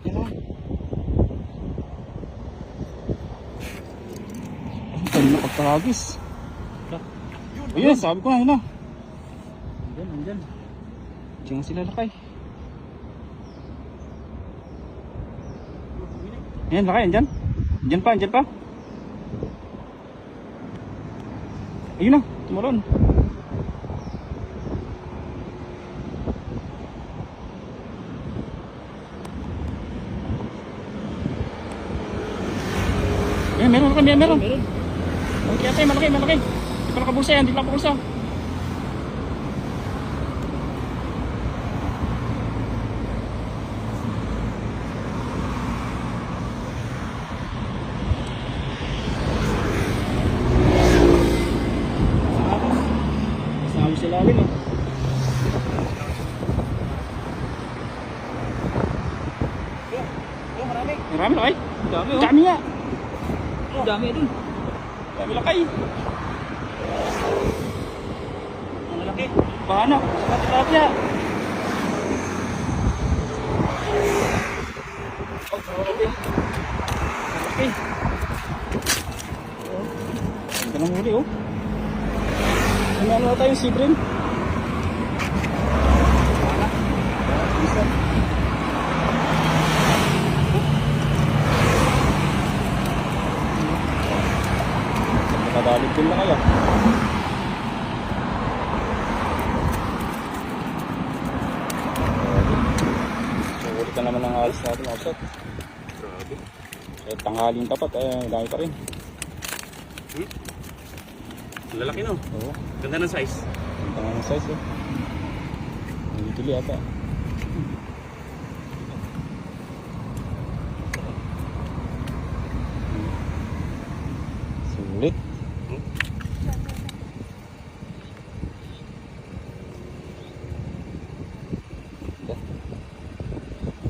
Yan o. Ang dami na pagkahagis. Ayun, sabi ko na yun na. Andyan. Diyan sila lakay. Ayan, lakay, andyan. Andyan pa. Ayun na, tumalon. Ayan, meron. Okay, ate, malaki. Hindi pa nakabulsa yan, hindi pa nakabulsa. Kasama sila rin, oh. Marami lakay. Dami, oh. Dami nga. Dami dun. Dami lakay. Ang laki. Paano? Sa tilapia. Okay. Ganda ng huli, oh. Ano tayo, sibrin? Nakadalit din na kaya. So, ulit na naman ang alis natin, offset. Tanghaling tapat, dami pa rin. Lalaki, no? Oo. Ganda ng size. Ganda nga ng size, eh. Nagitili ata. Sulit.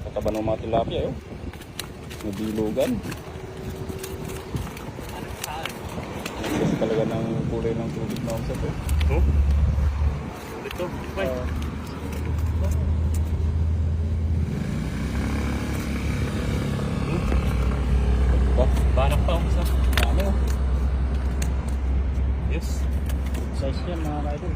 Kataba ng mga tilapia, eh. Nabilugan. Kasi talaga ng kulay ng tubig na offset, eh. Oh? Ito. Banak pa ako sa. Dami, oh. Yes. Size yan, mga idol.